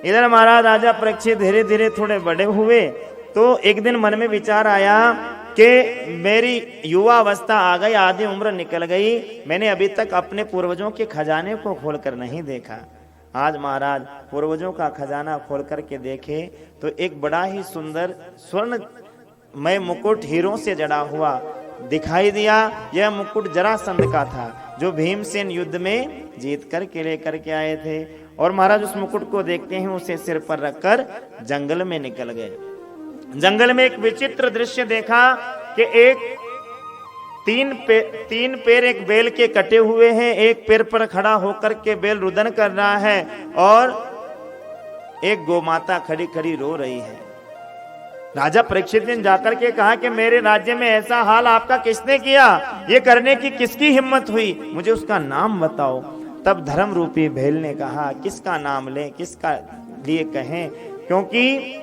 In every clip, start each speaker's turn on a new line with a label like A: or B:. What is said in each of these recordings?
A: इधर महाराज राजा परीक्षित धीरे धीरे थोड़े बड़े हुए तो एक दिन मन में विचार आया कि मेरी युवा अवस्था आ गई, आधी उम्र निकल गई, मैंने अभी तक अपने पूर्वजों के खजाने को खोलकर नहीं देखा। आज महाराज पूर्वजों का खजाना खोल करके देखे तो एक बड़ा ही सुंदर स्वर्णमय मुकुट हीरों से जड़ा हुआ दिखाई दिया। यह मुकुट जरासंध का था, जो भीमसेन युद्ध में जीत करके लेकर के आए थे। और महाराज उस मुकुट को देखते ही उसे सिर पर रखकर जंगल में निकल गए। जंगल में एक विचित्र दृश्य देखा कि एक तीन पैर एक बेल के कटे हुए हैं, एक पैर पर खड़ा होकर के बेल रुदन कर रहा है और एक गोमाता खड़ी खड़ी रो रही है। राजा परीक्षित ने जाकर के कहा कि मेरे राज्य में ऐसा हाल आपका किसने किया, ये करने की किसकी हिम्मत हुई, मुझे उसका नाम बताओ। तब धर्म रूपी भेल ने कहा किसका नाम लें, किसका लिए कहें, क्योंकि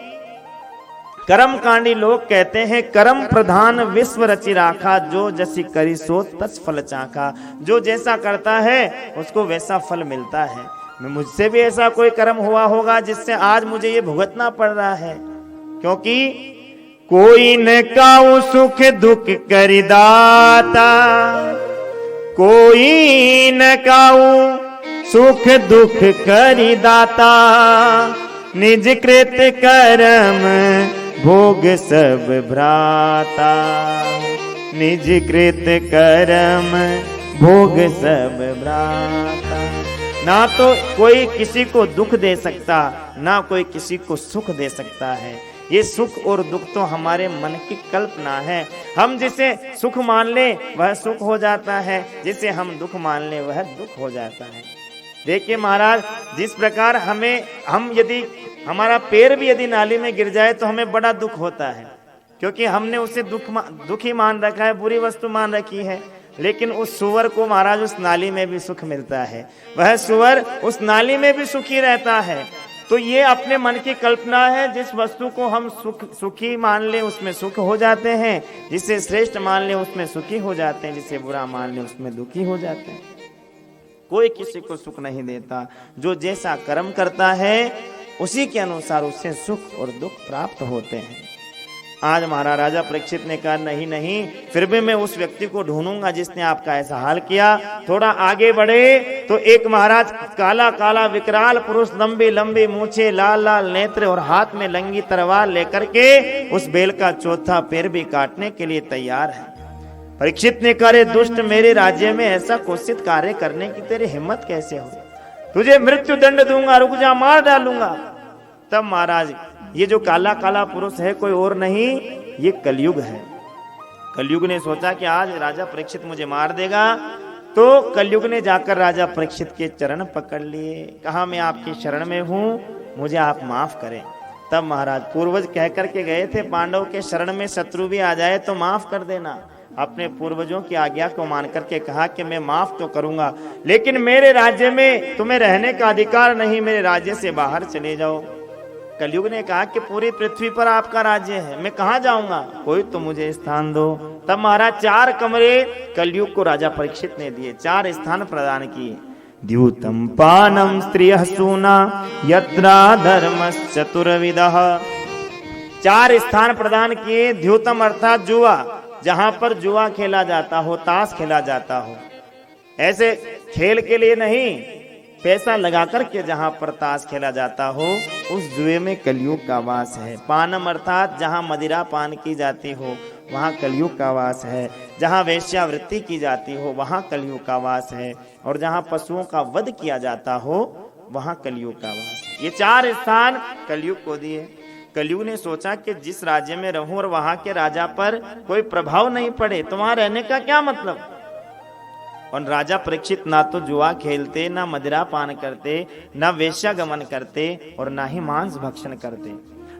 A: कर्म कांडी लोग कहते हैं कर्म प्रधान विश्व रचि राखा, जो जैसी करी सो तस फल चाखा। जो जैसा करता है उसको वैसा फल मिलता है। मुझसे भी ऐसा कोई कर्म हुआ होगा जिससे आज मुझे ये भुगतना पड़ रहा है, क्योंकि कोई न काऊ सुख दुख करि दाता, कोई न काऊ सुख दुख करि दाता, निज कृत कर्म भोग सब भ्राता, निज कृत कर्म भोग सब भ्राता। ना तो कोई किसी को दुख दे सकता, ना कोई किसी को सुख दे सकता है। ये सुख और दुख तो हमारे मन की कल्पना है। हम जिसे सुख मान ले वह सुख हो जाता है, जिसे हम दुख मान ले वह दुख हो जाता है। देखिए महाराज, जिस प्रकार हम यदि हमारा पैर भी यदि नाली में गिर जाए तो हमें बड़ा दुख होता है, क्योंकि हमने उसे दुख ही मान रखा है, बुरी वस्तु मान रखी है। लेकिन उस सुअर को महाराज उस नाली में भी सुख मिलता है, वह सुअर उस नाली में भी सुखी रहता है। तो ये अपने मन की कल्पना है। जिस वस्तु को हम सुखी मान ले उसमें सुख हो जाते हैं, जिसे श्रेष्ठ मान ले उसमें सुखी हो जाते हैं, जिसे बुरा मान ले उसमें दुखी हो जाते हैं। कोई किसी को सुख नहीं देता, जो जैसा कर्म करता है उसी के अनुसार उससे सुख और दुख प्राप्त होते हैं। आज महाराज राजा परीक्षित ने कहा नहीं नहीं, फिर भी मैं उस व्यक्ति को ढूंढूंगा जिसने आपका ऐसा हाल किया। थोड़ा आगे बढ़े तो एक महाराज काला काला विकराल पुरुष, लंबी लंबी मूछे, लाल लाल नेत्र और हाथ में लंगी तलवार लेकर के उस बेल का चौथा पैर भी काटने के लिए तैयार है। परीक्षित ने कहा दुष्ट, मेरे राज्य में ऐसा कुत्सित कार्य करने की तेरी हिम्मत कैसे हो, तुझे मृत्यु दंड दूंगा, रुक जा, मार डालूंगा। तब महाराज ये जो काला काला पुरुष है कोई और नहीं, ये कलयुग है। कलयुग ने सोचा कि आज राजा परीक्षित मुझे मार देगा, तो कलयुग ने जाकर राजा परीक्षित के चरण पकड़ लिए, कहा मैं आपकी शरण में हूं, मुझे आप माफ करें। तब महाराज पूर्वज कह करके गए थे पांडव के शरण में शत्रु भी आ जाए तो माफ कर देना। अपने पूर्वजों की आज्ञा को मान करके कहा कि मैं माफ तो करूंगा, लेकिन मेरे राज्य में तुम्हें रहने का अधिकार नहीं, मेरे राज्य से बाहर चले जाओ। कलयुग ने कहा कि पूरी पृथ्वी पर आपका राज्य है, मैं कहाँ जाऊंगा, कोई तो मुझे स्थान दो। तब महाराज 4 कमरे कलयुग को राजा परीक्षित ने दिए, 4 स्थान प्रदान किए। द्यूतम पानम स्त्रियः सूना यत्रा धर्मश्चतुर्विधः, 4 स्थान प्रदान किए। द्यूतम अर्थात जुआ, जहां पर जुआ खेला जाता हो, ताश खेला जाता हो, ऐसे खेल के लिए नहीं, पैसा लगा करके जहां पर ताश खेला जाता हो उस जुए में कलयुग का वास है। पानम अर्थात जहां मदिरा पान की जाती हो वहां कलयुग का वास है, जहां वेश्यावृत्ति की जाती हो वहां कलयुग का वास है, और जहां पशुओं का वध किया जाता हो वहां कलयुग का वास है। ये 4 स्थान कलयुग को दिए। कलयुग ने सोचा कि जिस राज्य में रहूं और वहां के राजा पर कोई प्रभाव नहीं पड़े तो वहां रहने का क्या मतलब। और राजा परीक्षित ना तो जुआ खेलते, ना मदिरा पान करते, ना वेश्यागमन करते और ना ही मांस भक्षण करते।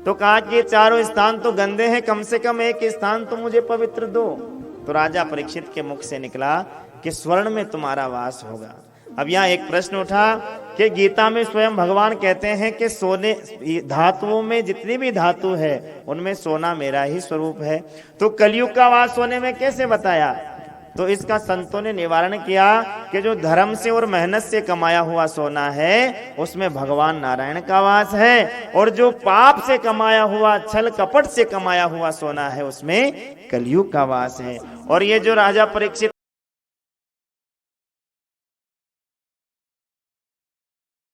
A: तो कहा कि ये 4 स्थान तो गंदे हैं, कम से कम एक स्थान तो मुझे पवित्र दो। तो राजा परीक्षित के मुख से निकला कि स्वर्ण में तुम्हारा वास होगा। अब यहाँ एक प्रश्न उठा कि गीता में स्वयं भगवान कहते हैं कि सोने धातुओं में जितनी भी धातु है उनमें सोना मेरा ही स्वरूप है, तो कलयुग का वास सोने में कैसे बताया। तो इसका संतों ने निवारण किया कि जो धर्म से और मेहनत से कमाया हुआ सोना है उसमें भगवान नारायण का वास है, और जो पाप से कमाया हुआ, छल कपट से कमाया हुआ सोना है उसमें कलयुग का वास है। और ये जो राजा परीक्षित